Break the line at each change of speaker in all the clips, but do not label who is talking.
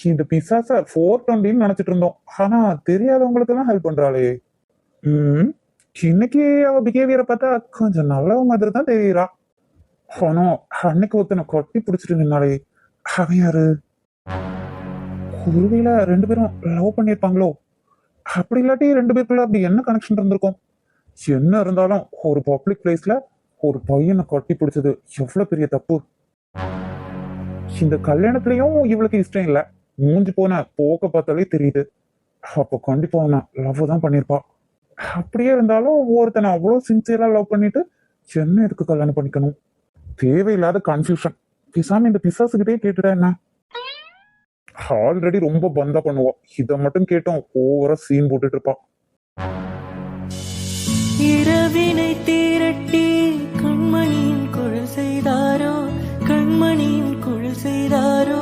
இந்த பிசாச 420 நினைச்சிட்டு இருந்தோம். ஆனா தெரியாதவங்களுக்கு எல்லாம் ஹெல்ப் பண்றாளே. இன்னைக்கு அவ பிஹேவியரை பார்த்தா கொஞ்சம் நல்லவ மாதிரி தான் தெரியுறா. ஆனா அன்னைக்கு ஒருத்தனை கொட்டி பிடிச்சிட்டு நின்னாலே அவன் யாரு? ஒருவேளை 2 பேரும் லவ் பண்ணிருப்பாங்களோ? அப்படி இல்லாட்டி 2 பேருக்குள்ள அப்படி என்ன கனெக்ஷன் இருந்திருக்கும்? என்ன இருந்தாலும் ஒரு பப்ளிக் பிளேஸ்ல ஒரு பையனை கொட்டி பிடிச்சது எவ்வளவு பெரிய தப்பு. இந்த கல்யாணத்திலயும் இவளுக்கு இஷ்டம் இல்ல. மூஞ்சி போன போக்க பார்த்தாலே தெரியுது. அப்ப கண்டிப்பா நான் லவ் தான் பண்ணிருப்பா. அப்படியே இருந்தாலும் ஒருத்தனை அவ்வளவு சின்சியரா லவ் பண்ணிட்டு என்ன எதுக்கு கல்யாணம் பண்ணிக்கணும்? தேவையில்லாத கன்ஃபியூஷன். பிசாம இந்த பிசாசுகிட்டே கேட்டுட்டா என்ன? ஆல்ரெடி ரொம்ப பந்தா பண்ணுவா. இத மட்டும் கேட்டோம் ஓவரா சீன் போட்டுட்டு இருப்பா.
இரவினை தீரட்டி கண்மணியின் குழல் செய்தாரோ, கண்மணியின் குழல் செய்தாரோ,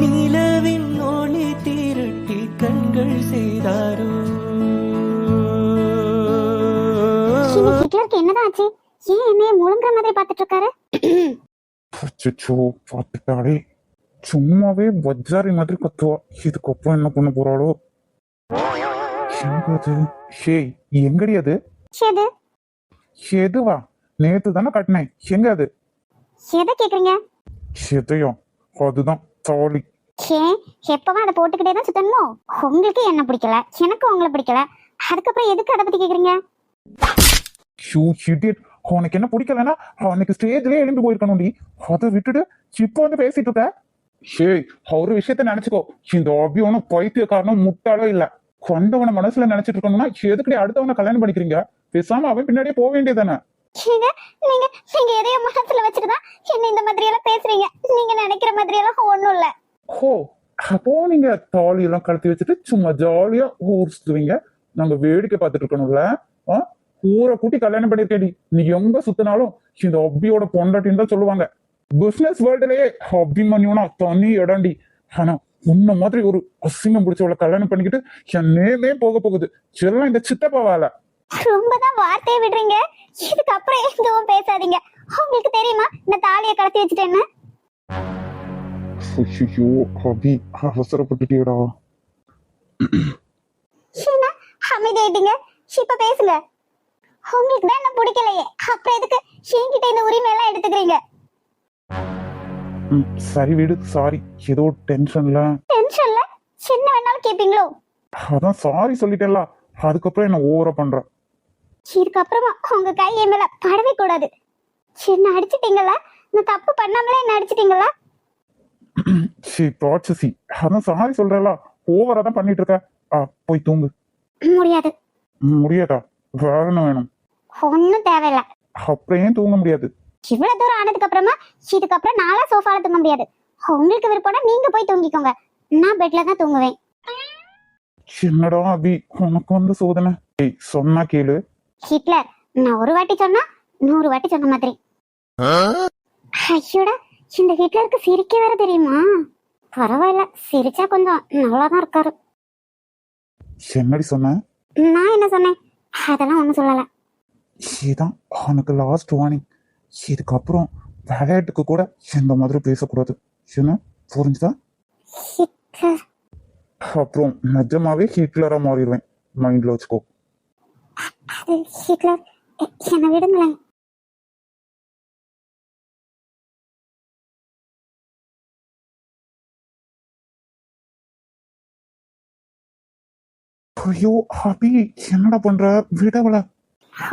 நிலவின் ஒளி தீரட்டி கண்கள் செய்தாரோ.
ஹிட்லருக்கு என்னதான் ஆச்சு? ஏன் என்னைய முழுங்குற மாதிரி பாத்துட்டு இருக்காரு?
பாத்துட்டாலே சும்மாவே பஜாரி மாதிரி கத்துவா. இதுக்கப்புறம் என்ன பண்ண போறாளோ? எங்கடி அது? எதுவா? நேத்து தானே கட்டினேன். எங்க அது?
எதை கேக்குறீங்க?
எதையும் அதுதான் தாலி.
எப்பவும் அதை போட்டுக்கிட்டே தான் சுத்தணுமோ? உங்களுக்கு என்ன பிடிக்கல, எனக்கு உங்களை பிடிக்கல, அதுக்கப்புறம் எதுக்கு அதை பத்தி கேக்குறீங்க?
உனக்கு என்ன பிடிக்கலன்னா அன்னைக்கு ஸ்டேஜ்லயே எழுந்து போயிருக்கணும்டி. அதை விட்டுட்டு இப்ப வந்து பேசிட்டு இருக்க. ஒரு விஷயத்த நினைச்சுக்கோ. இந்த அபியோனும் பைத்தியக்காரனும் முட்டாளோ இல்ல. கொண்டவனை மனசுல நினைச்சிட்டு இருக்கணும்னா எதுக்கடி அடுத்தவனை கல்யாணம் பண்ணிக்கிறீங்க? பேசாம அவன் பின்னாடியே போக வேண்டியதானே?
நீங்க எதையோ மனசுல வச்சுட்டுதான் என்ன இந்த மாதிரி எல்லாம் பேசுறீங்க. நீங்க நினைக்கிற மாதிரி எல்லாம் ஒண்ணும் இல்ல.
அப்போ நீங்க தாலி எல்லாம் கழட்டி வச்சுட்டு சும்மா ஜாலியா ஊர் சுத்துவீங்க. நாங்க வேடிக்கை பார்த்துட்டு இருக்கணும்ல. ஊரை கூட்டி கல்யாணம் பண்ணிருக்கேடி. நீ எங்க சுத்தினாலும் இந்த அபியோட பொண்டாட்டின்னு தான் சொல்லுவாங்க. பிசினஸ் வேர்ல்டுலயே அபிமன்யுனா தனி இடண்டி. ஆனா உன்ன மாதிரி ஒரு அசிங்கம் பிடிச்சவளை கல்யாணம் பண்ணிக்கிட்டு என் நேமே போக போகுது. எல்லாம் இந்த சித்தப்பாவால.
ரொம்பதான் வார்த்தையை விடுறீங்க. இதுக்கப்புறம் எதுவும் பேசாதீங்க. உங்களுக்கு தெரியுமா நான் தாலியை கலத்தி வச்சுட்டேன்னு?
அபி அவசரப்பட்டுட்டியடா.
அமைதியாயிட்டீங்க. இப்ப பேசுங்க. உங்களுக்கு தான் என்ன பிடிக்கலையே, அப்புறம் எதுக்கு என்கிட்ட இந்த உரிமை எல்லாம் எடுத்துக்கிறீங்க?
சரி விடு. சாரி, ஏதோ டென்ஷன்ல
என்ன வேணாலும் கேப்பீங்களோ?
அதான் சாரி சொல்லிட்டேன்ல. அதுக்கப்புறம் என்ன ஓவரா பண்ற?
இதுக்கப்புறமா உங்க கை என் மேல படவே கூடாது. என்ன அடிச்சிட்டீங்களா? நான் தப்பு பண்ணாமலே என்ன அடிச்சிட்டீங்களா?
ராட்சசி, அதான் சாரி சொல்றல. ஓவரா தான் பண்ணிட்டு இருக்க. போய் தூங்கு.
முடியாது.
முடியாதா? வேற என்ன வேணும்?
ஒன்னும் தேவையில்ல.
அப்புறம் ஏன் தூங்க முடியாது?
இவ்வளவு தூரம் ஆனதுக்கு அப்புறமா இதுக்கப்புறம் நாளா சோஃபால தூங்க முடியாது. உங்களுக்கு விருப்பம்னா நீங்க போய் தூங்கிக்கோங்க. நான் பெட்ல தான் தூங்குவேன்.
என்னடா அபி உனக்கு வந்து சோதனை? சொன்னா கேளு.
ஹிட்லர் நான் ஒரு வாட்டி சொன்னா 100 வாட்டி சொன்ன மாதிரி. ஐயோடா, இந்த ஹிட்லருக்கு சிரிக்க வேற தெரியுமா? பரவாயில்ல, சிரிச்சா கொஞ்சம் நல்லாதான் இருக்காரு.
என்னடி சொன்ன?
நான் என்ன சொன்னேன்? அதெல்லாம் ஒண்ணும் சொல்லல.
இதான் உனக்கு லாஸ்ட் வார்னிங். இதுக்கப்புறம் விளையாட்டுக்கு கூட இந்த மாதிரி பேசக்கூடாது. என்ன புரிஞ்சுதா? அப்புறம் நிஜமாவே ஹிட்லரா மாறிடுவேன். மைண்ட்ல வச்சுக்கோ.
ஹிட்லர் என்ன விடுங்களேன்.
ஐயோ அபி என்னடா பண்ற? விடவல.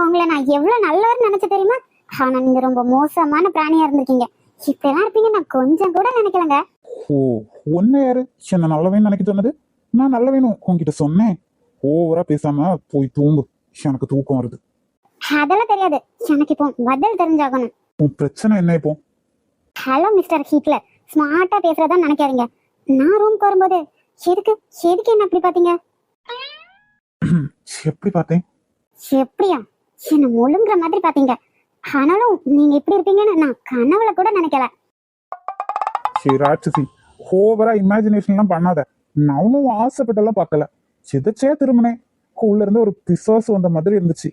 உங்களை நான் எவ்வளவு நல்லவர் நினைச்சு தெரியுமா? ஆனா நீங்க ரொம்ப மோசமான பிராணியா இருந்திருக்கீங்க. இப்பெல்லாம் இருப்பீங்க நான் கொஞ்சம் கூட நினைக்கலங்க.
ஒன்னு யாரு என்ன நல்லவே நினைக்க சொன்னது? நான் நல்ல வேணும் உன்கிட்ட சொன்னேன். ஓவரா பேசாம போய் தூங்கு. எனக்கு தூக்கம் வருது.
அதெல்லாம் தெரியாது. எனக்கு இப்போ பதில் தெரிஞ்சாகணும்.
உன் பிரச்சனை என்ன இப்போ?
ஹலோ மிஸ்டர் ஹிட்லர், ஸ்மார்ட்டா பேசுறதா நினைக்காதீங்க. நான் ரூம்க்கு வரும்போது எதுக்கு என்ன அப்படி பாத்தீங்க?
எப்படி பார்த்தேன்?
எப்படியா? என்ன முழுங்குற மாதிரி பாத்தீங்க. ஆனாலும் நீங்க இப்படி இருப்பீங்கன்னு நான் கனவுல கூட நினைக்கல.
ராட்சசி, ஓவரா இமேஜினேஷன் எல்லாம் பண்ணாத. நானும் ஆசைப்பட்டெல்லாம் பார்க்கல, சிதச்சே திரும்பினேன். உள்ள இருந்து ஒரு பிசாசு வந்த மாதிரி இருந்துச்சு.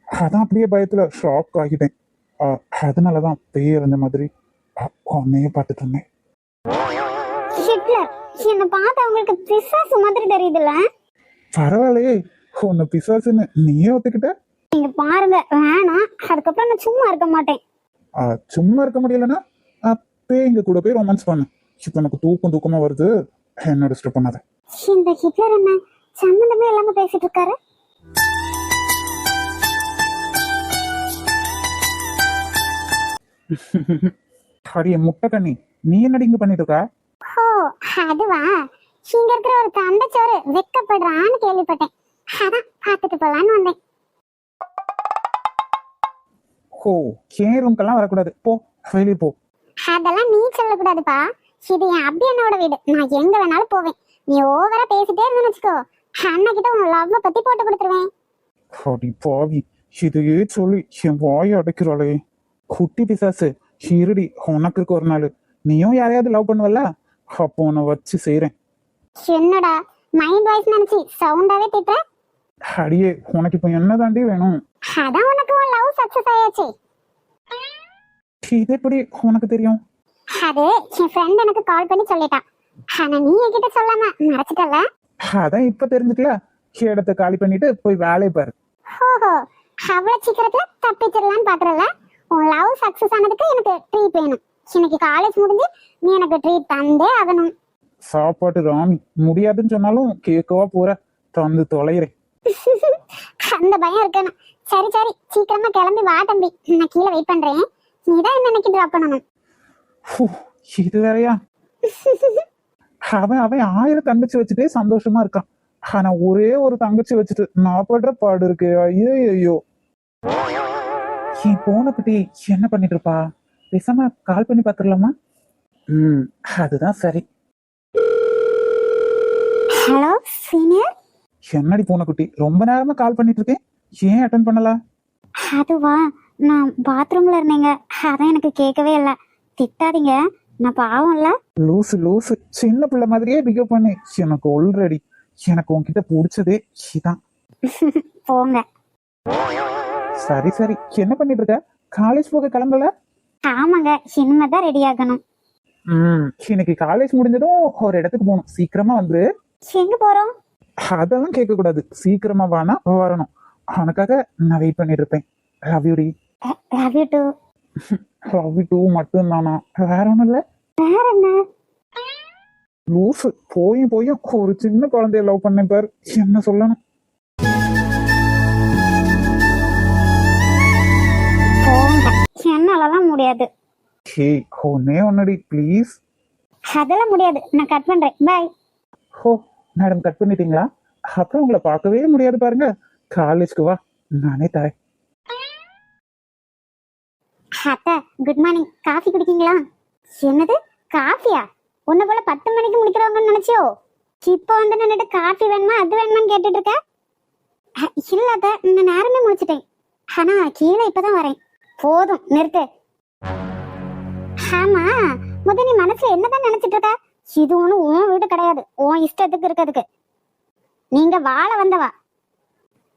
அதான் அப்படியே பயத்துல ஷாக் ஆகிட்டேன். அதனாலதான் பேய் இருந்த மாதிரி உன்னையே பார்த்துட்டு இருந்தேன்.
ஹிட்லர், என்ன பார்த்தா உங்களுக்கு பிசாசு மாதிரி தெரியுதுல்ல?
பரவாயில்லையே, உன்னை பிசாசுன்னு நீயே ஒத்துக்கிட்ட.
நீங்க பாருங்க, வேணாம். அதுக்கப்புறம் நான் சும்மா இருக்க மாட்டேன்.
சும்மா இருக்க முடியலன்னா பேய்ங்க கூட போய் ரொமான்ஸ் பண்ணு. இப்ப எனக்கு தூக்கமா வருது, என்ன டிஸ்டர்ப் பண்ணாத.
இந்த ஹிட்லர் என்ன சம்மந்தமே இல்லாம பேசிட்டு இருக்காரு?
அடியே முட்டை கண்ணி, நீ என்னடி இங்க பண்ணிட்டு இருக்க?
ஓ, அதுவா? இங்க இருக்கிற ஒரு தண்டச்சோறு வெக்கப்படுறான்னு கேள்விப்பட்டேன். அதான் பார்த்துட்டு போலான்னு வந்தேன்.
ஓ, கேன் ரூம்க்கெல்லாம் வரக்கூடாது, போ வெளியே போ.
அதெல்லாம் நீ சொல்லக்கூடாதுப்பா. இது என் அபியனோட வீடு, நான் எங்க வேணாலும் போவேன். நீ ஓவரா பேசிட்டே இருந்தேன்னு வச்சுக்கோ, அண்ணா கிட்ட உன் லவ்வ பத்தி போட்டு கொடுத்துருவேன்.
அடி பாவி, இதையே சொல்லி என் வாயை அடைக்கிறாளே. குட்டி பிசாசு, இருடி, உனக்கு இருக்க ஒரு நாள் நீயும் யாரையாவது லவ் பண்ணுவல்ல, அப்போ உன்னை வச்சு செய்யறேன்.
என்னடா மைண்ட் வாய்ஸ் நினைச்சு சவுண்டாவே திட்டுற?
அடியே, உனக்கு இப்ப என்ன தாண்டி வேணும்?
அதான் உனக்கு உன் லவ் சக்சஸ் ஆயாச்சு.
இது எப்படி உனக்கு தெரியும்?
அது என் ஃப்ரெண்ட் எனக்கு கால் பண்ணி சொல்லிட்டான். ஆனா நீ என்கிட்ட சொல்லாம மறைச்சிட்டல.
அதான் இப்ப தெரிஞ்சுக்கல, இடத்த காலி பண்ணிட்டு போய் வேலையை பாரு.
ஓஹோ, அவ்வளவு சீக்கிரத்துல தப்பிச்சிடலான்னு பாக்குறல? உன் லவ் சக்சஸ் ஆனதுக்கு எனக்கு ட்ரீட் வேணும். இன்னைக்கு காலேஜ் முடிஞ்சு நீ எனக்கு ட்ரீட் தந்தே ஆகணும்.
சாப்பாட்டு ராமி, முடியாதுன்னு சொன்னாலும் கேட்கவா போற, தந்து தொலைகிறேன்.
அந்த பயம் இருக்கணும். சரி சரி, சீக்கிரமா கிளம்பி வா தம்பி, நான் கீழே வெயிட் பண்றேன். நீதான் என்ன இன்னைக்கு டிராப் பண்ணணும்.
இது வேறையா? அவன் 1000 தங்கச்சி வச்சுட்டே சந்தோஷமா இருக்கான். ஆனா ஒரே ஒரு தங்கச்சி வச்சுட்டு நான் படுற பாடு இருக்கு. ஐயோ, என் போன குட்டி என்ன பண்ணிட்டு இருப்பா? பேசாம கால் பண்ணி பாத்துடலாமா? அதுதான் சரி.
Hello senior.
என்னடி போன குட்டி, ரொம்ப நேரமா கால் பண்ணிட்டு இருக்கேன், ஏன் அட்டன் பண்ணல?
அதுவா, நான் பாத்ரூம்ல இருந்தேங்க, அதான் எனக்கு கேட்கவே இல்லை. திட்டாதீங்க, நான் பாவம் இல்ல.
லூசு, சின்ன பிள்ளை மாதிரியே பிகேவ் பண்ணி எனக்கு ஆல்ரெடி எனக்கு உன்கிட்ட பிடிச்சதே இதான்.
போங்க.
சரி என்ன பண்ணிட்டு இருக்க? காலேஜ் போக கிளம்பல?
ஆமாங்க, இனிமேதான் ரெடி ஆகணும்.
இன்னைக்கு காலேஜ் முடிஞ்சதும் ஒரு இடத்துக்கு போகணும், சீக்கிரமா வந்துரு.
எங்க போறோம்?
அதெல்லாம் கேட்க கூடாது, சீக்கிரமா வானா வரணும். அவனுக்காக நான் வெயிட் பண்ணிட்டு இருப்பேன். லவ் யூ டி.
Love you too.
Love you too மட்டும் தானா, வேற ஒண்ணும் இல்ல?
வேற என்ன?
லூசு, போயும் ஒரு சின்ன குழந்தைய லவ் பண்ணேன் பாரு, என்ன சொல்லணும்?
போங்க, என்னாலலாம் முடியாது.
ஹே, ஒன்னே ஒன்னடி ப்ளீஸ்.
அதெல்லாம் முடியாது, நான் கட் பண்றேன், பாய்.
ஹோ மேடம், கட் பண்ணிட்டீங்களா? அப்புறம் உங்களை பார்க்கவே முடியாது பாருங்க. காலேஜ்க்கு வா, நானே தரேன்.
அத்தை, குட் மார்னிங். காஃபி குடிக்கீங்களா? என்னது காஃபியா? உன்ன போல 10 மணிக்கு முடிக்கிறவங்கன்னு நினைச்சியோ? இப்ப வந்து நின்னுட்டு காஃபி வேணுமா அது வேணுமான்னு கேட்டுட்டு இருக்க? இல்ல அத்தை, நான் நேரமே முடிச்சிட்டேன். ஆனா கீழே இப்பதான் வரேன். போதும் நிறுத்து. ஆமா, முத நீ மனசுல என்னதான் நினைச்சிட்டு இருக்க? இது ஒண்ணு உன் வீடு கிடையாது, உன் இஷ்டத்துக்கு இருக்கிறதுக்கு. நீங்க வாழ வந்தவா,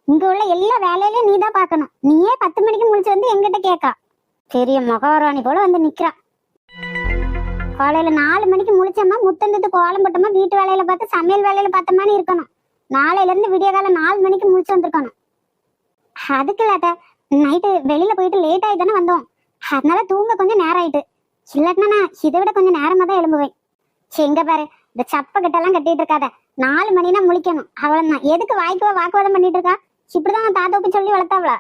இங்க உள்ள எல்லா வேலையிலயும் நீதான் பாக்கணும். நீயே 10 மணிக்கு முடிச்சு வந்து எங்கிட்ட கேட்கா. பெரிய மகாராணி போல வந்து நிக்கிறா. காலையில 4 மணிக்கு முடிச்சோமா, முத்தந்துட்டு கோலம் போட்டோமா, வீட்டு வேலையில பார்த்து சமையல் வேலையில பார்த்தோமான்னு இருக்கணும். நாளையில இருந்து விடிய காலம் 4 மணிக்கு முடிச்சு வந்திருக்கணும். அதுக்கு இல்லாத நைட்டு வெளியில போயிட்டு லேட் ஆகி தானே வந்தோம், அதனால தூங்க கொஞ்சம் நேரம் ஆயிட்டு. இல்லாட்டினா நான் இதை விட கொஞ்சம் நேரமா தான் எழும்புவேன். எங்க பாரு, இந்த சப்ப கிட்டெல்லாம் கட்டிட்டு இருக்காத. 4 மணினா முழிக்கணும், அவ்வளவுதான். எதுக்கு வாக்குவாதம் பண்ணிட்டு இருக்கா? இப்படிதான் தாத்தாவுக்கு சொல்லி வளர்த்தாவளா?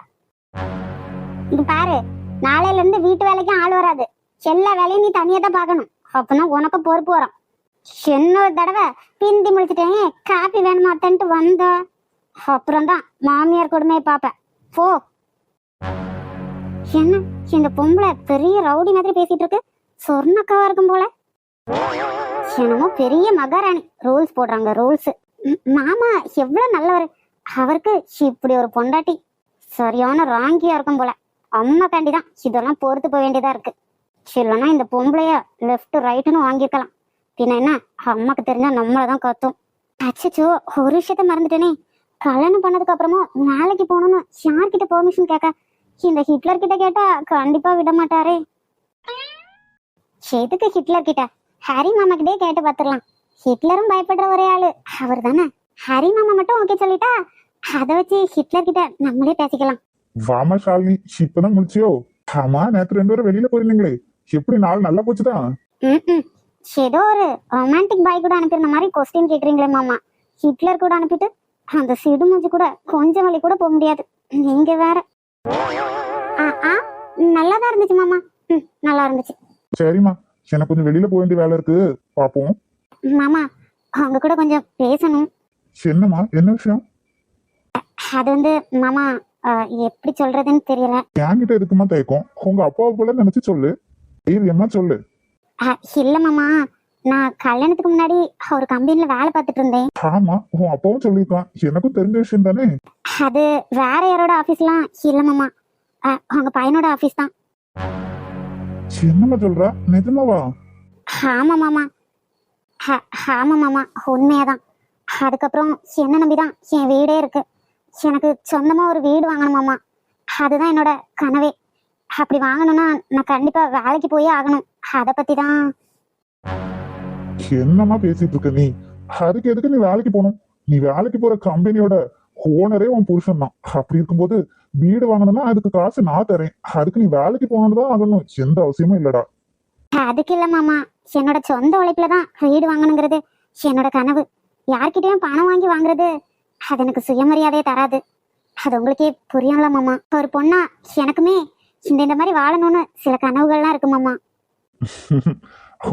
இது பாரு, நாளையில இருந்து வீட்டு வேலைக்கும் ஆள் வராது. எல்லா வேலையும் நீ தனியா தான் பாக்கணும். அப்பதான் உனக்கு பொறுப்பு வரும். இன்னொரு தடவை பிந்தி முடிச்சுட்டேன் காப்பி வேணுமாத்தன்ட்டு வந்த அப்புறம் தான் மாமியார் கொடுமையை பாப்பேன். போ. என்ன இந்த பொம்பளை பெரிய ரவுடி மாதிரி பேசிட்டு இருக்கு? சொர்ணக்காவா இருக்கும் போல. என்னமோ பெரிய மகாராணி ரூல்ஸ் போடுறாங்க, ரூல்ஸ். மாமா எவ்வளவு நல்லவர், அவருக்கு இப்படி ஒரு பொண்டாட்டி சரியான ராங்கியா இருக்கும் போல. அம்மா காண்டிதான் இதெல்லாம் பொறுத்து போக வேண்டியதா இருக்கு. இல்லைன்னா இந்த பொம்பளைய லெஃப்ட் ரைட்டுன்னு வாங்கிக்கலாம். பின்ன என்ன அம்மாக்கு தெரிஞ்சா நம்மளதான் கத்தும். அச்சச்சோ, ஒரு விஷயத்த மறந்துட்டேனே. கல்யாணம் பண்ணதுக்கு அப்புறமும் வேலைக்கு போகணும்னு யார்கிட்ட பெர்மிஷன் கேட்க? இந்த ஹிட்லர் கிட்ட கேட்டா கண்டிப்பா விட மாட்டாரே. எதுக்கு ஹிட்லர் கிட்ட? ஹரி மாமா கிட்டே கேட்டு பாத்துடலாம். ஹிட்லரும் பயப்படுற ஒரே ஆளு அவர் தானே. ஹரி மாமா மட்டும் ஓகே சொல்லிட்டா அதை வச்சு ஹிட்லர் கிட்ட நம்மளே பேசிக்கலாம்.
வாமா ஷாலினி, இப்பதான் முடிச்சியோ? ஆமா, நேத்து 2 பேரும் வெளியில போயிருந்தீங்களே, எப்படி நாள் நல்லா போச்சுதான்?
ம், ஏதோ ஒரு ரொமான்டிக் பாய் கூட அனுப்பியிருந்த மாதிரி கொஸ்டின் கேக்குறீங்களே மாமா. ஹிட்லர் கூட அனுப்பிட்டு அந்த சிடு மூஞ்சி கூட கொஞ்சம் வழி கூட போக முடியாது. நீங்க வேற. நல்லாதான் இருந்துச்சு மாமா. நல்லா இருந்துச்சு.
சரிம்மா, எனக்கு கொஞ்சம் வெளியில போக வேண்டிய வேலை இருக்கு, பாப்போம்.
மாமா, அவங்க கூட கொஞ்சம் பேசணும்.
என்னம்மா, என்ன விஷயம்?
அது வந்து மாமா, எப்படி சொல்றதுன்னு தெரியல.
என்கிட்ட இருக்குமா தயக்கம்? உங்க அப்பாவை போல நினைச்சு சொல்லு, தைரியமா சொல்லு.
இல்ல மாமா, நான் கல்யாணத்துக்கு முன்னாடி ஒரு கம்பெனில வேலை பார்த்துட்டு இருந்தேன்.
ஆமா, உன் அப்பாவும் சொல்லிருக்கான், எனக்கும் தெரிஞ்ச விஷயம் தானே.
அது வேற யாரோட ஆபீஸ்லாம் இல்ல மாமா, அவங்க பையனோட ஆபீஸ் தான்.
என்னம்மா சொல்ற, நிஜமாவா?
ஆமா மாமா, ஆமா மாமா, உண்மையாதான். அதுக்கப்புறம் என்ன நம்பிதான் என் வீடே இருக்கு. எனக்கு சொந்தமா ஒரு வீடு வாங்கணும் மாமா. அதுதான் என்னோட கனவே. அப்படி வாங்கணும்னா நான் கண்டிப்பா வேலைக்கு போயே ஆகணும். அதை பத்தி தான்.
என்னம்மா பேசிட்டு இருக்க நீ? அதுக்கு எதுக்கு நீ வேலைக்கு போகணும்? நீ வேலைக்கு போற கம்பெனியோட ஓனரே உன் புருஷன் தான். அப்படி இருக்கும்போது வீடு வாங்கணும்னா அதுக்கு காசு நான் தரேன். அதுக்கு நீ வேலைக்கு போகணும்னு தான் ஆகணும், எந்த அவசியமும் இல்லடா.
அதுக்கு இல்ல மாமா, என்னோட சொந்த உழைப்புலதான் வீடு வாங்கணுங்கிறது என்னோட கனவு. யார்கிட்டயும் பணம் வாங்கி வாங்குறது அது எனக்கு சுயமரியாதையே தராது. அது உங்களுக்கே புரியும்ல மாமா. ஒரு பொண்ணா எனக்குமே இந்த மாதிரி வாழணும்னு சில கனவுகள்லாம் இருக்கு மாமா.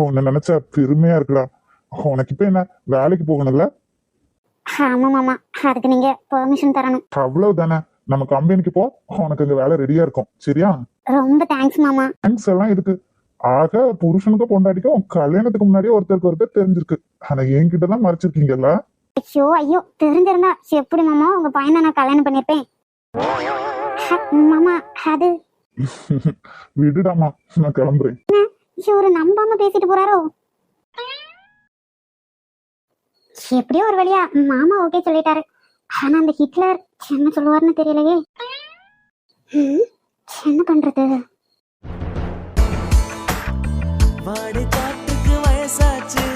உன்னை நினைச்சா பெருமையா இருக்குடா. உனக்கு இப்ப என்ன, வேலைக்கு போகணும்ல?
ஆமா மாமா, அதுக்கு நீங்க பெர்மிஷன் தரணும்.
அவ்வளவு தானே, நம்ம கம்பெனிக்கு போ, உனக்கு அங்க வேலை ரெடியா இருக்கும், சரியா?
ரொம்ப தேங்க்ஸ் மாமா.
தேங்க்ஸ் எல்லாம் இருக்கு. ஆக புருஷனுக்கும் பொண்டாட்டிக்கும் கல்யாணத்துக்கு முன்னாடியே ஒருத்தருக்கு ஒருத்தர் தெரிஞ்சிருக்கு. ஆனா என்கிட்ட தான் மறைச்சிருக்கீங்கல்ல.
ஐயோ ஐயோ, தெரிஞ்சிருந்தா எப்படி மாமா உங்க பையனை நான் கல்யாணம் பண்ணிருப்பேன். மாமா அது
விடுடாமா, நான் கிளம்புறேன்.
இவரு நம்பாம பேசிட்டு போறாரோ. எப்படியோ ஒரு வழியா மாமா ஓகே சொல்லிட்டாரு. ஆனா அந்த ஹிட்லர் என்ன சொல்லுவாருன்னு தெரியலையே. என்ன பண்றது?
வாடு காட்டுக்கு வயசாச்சு,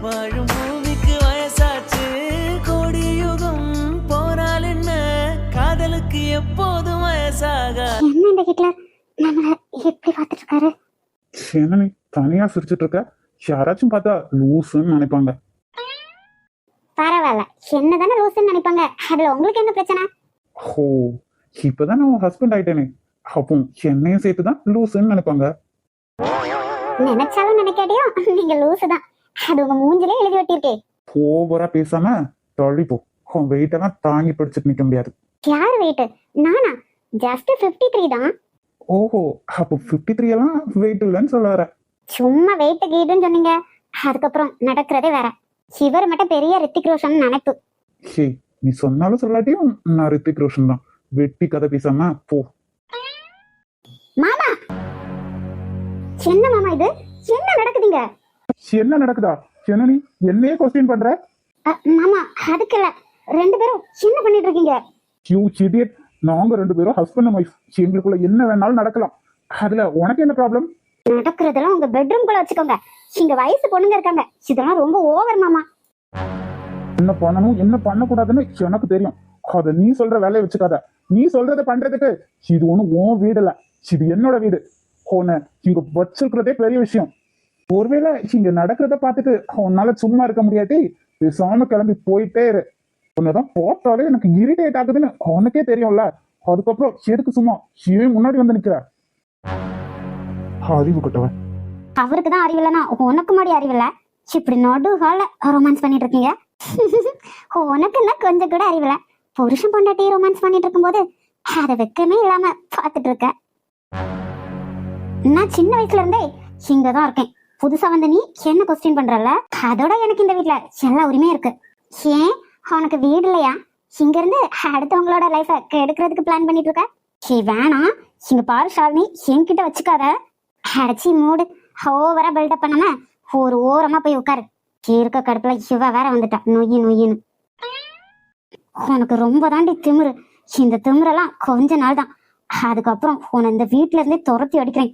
வாழும் பூமிக்கு வயசாச்சு. கோடி யுகம் போனால் என்ன, காதலுக்கு எப்போதும் வயசாக.
என்ன இந்த ஹிட்லர் நம்மள எப்படி பார்த்துட்டு இருக்காரு?
என்ன நீ தனியா சிரிச்சிட்டு இருக்க? யாராச்சும் பார்த்தா லூசுன்னு நினைப்பாங்க.
பரவாயில்ல, என்னதானே லூசுன்னு நினைப்பாங்க. அதுல உங்களுக்கு என்ன பிரச்சனை?
ஓ, இப்பதான் நான் ஹஸ்பண்ட் ஆயிட்டேனே, அப்போ என்னையும் சேர்த்துதான் லூசுன்னு நினைப்பாங்க.
நினைச்சாலும் நினைக்காட்டியும் நீங்க லூசு தான். அது உங்க மூஞ்சிலே எழுதி வெட்டிருக்கே.
ஓவரா பேசாம தள்ளிப்போ. உன் வெயிட் எல்லாம் தாங்கி பிடிச்சிட்டு நிக்க முடியாது.
யார் வெயிட்? நானா? ஜஸ்ட் 53 தான்.
ஓஹோ, அப்போ 53 எல்லாம் வெயிட் இல்லைன்னு சொல்ல வர.
சும்மா வெயிட் கீடுன்னு சொன்னீங்க, அதுக்கப்புறம் நடக்கிறதே வேற. இவர் மட்டும் பெரிய ரித்திக் ரோஷன் நினைப்பு.
ஹே, நீ சொன்னாலும் சொல்லாட்டியும் நான் ரித்திக் ரோஷன் தான். வெட்டி கதை பேசாம போ.
மாமா, என்ன மாமா இது? என்ன நடக்குதுங்க?
என்ன நடக்குதா? என்ன நீ என்னையே கொஸ்டின் பண்ற?
மாமா அதுக்கு இல்ல, 2 பேரும் என்ன பண்ணிட்டு இருக்கீங்க?
யூ இடியட், நாங்க 2 பேரும் ஹஸ்பண்ட் அண்ட் ஒய்ஃப். எங்களுக்குள்ள என்ன வேணாலும் நடக்கலாம். அதுல உனக்கு என்ன ப்ராப்ளம்?
நடக்கிறதெல்லாம் உங்க பெட்ரூம்குள்ள வச்சுக்கோங்க. இங்க வயசு பொண்ணுங்க இருக்காங்க, இதெல்லாம் ரொம்ப ஓவர் மாமா.
என்ன பண்ணணும் என்ன பண்ணக்கூடாதுன்னு எனக்கு தெரியும். அத நீ சொல்ற வேலையை வச்சுக்காத. நீ சொல்றதை பண்றதுக்கு இது ஒண்ணும் உன் வீடு இல்ல, இது என்னோட வீடு. உன்னை இங்க வச்சிருக்கிறதே பெரிய விஷயம். ஒருவேளை இங்க நடக்கிறத பார்த்துட்டு உன்னால சும்மா இருக்க முடியாட்டி பேசாம கிளம்பி போயிட்டே இரு. உன்னதான் பார்த்தாலே எனக்கு இரிட்டேட் ஆகுதுன்னு உனக்கே தெரியும்ல. அதுக்கப்புறம் எதுக்கு சும்மா ஏன் முன்னாடி வந்து நிக்கிற? அறிவு கட்டவன்.
அவருக்கு தான் அறிவில்லைன்னா உனக்கு மாதிரி அறிவில்ல. இப்படி நடு ஹால ரொமான்ஸ் பண்ணிட்டு இருக்கீங்க. உனக்கு தான் கொஞ்சம் கூட அறிவில்ல. புருஷன் பொண்டாட்டி ரொமான்ஸ் பண்ணிட்டு இருக்கும்போது அதை வெக்கமே இல்லாம பாத்துட்டு இருக்க. நான் சின்ன வயசுல இருந்தே இங்கதான் இருக்கேன். புதுசா வந்து நீ என்ன கொஸ்டின் பண்றல? அதோட எனக்கு இந்த வீட்டுல எல்லா உரிமையும் இருக்கு. ஏன் உனக்கு வீடு இல்லையா? இங்க இருந்து அடுத்தவங்களோட லைஃப கெடுக்கிறதுக்கு பிளான் பண்ணிட்டு இருக்க? வேணாம், இங்க பாரு ஷாலினி, என்கிட்ட வச்சுக்காத. அடைச்சி மூடு. ஓவரா பில்டப் பண்ணாம ஒரு ஓரமா போய் உட்காரு. இருக்க கடுப்புல இவ வேற வந்துட்டா நொய்யின்னு. உனக்கு ரொம்ப தாண்டி திமிரு. இந்த திமிரெல்லாம் கொஞ்ச நாள் தான், அதுக்கப்புறம் உன்னை இந்த வீட்டுல இருந்தே துரத்தி அடிக்கிறேன்.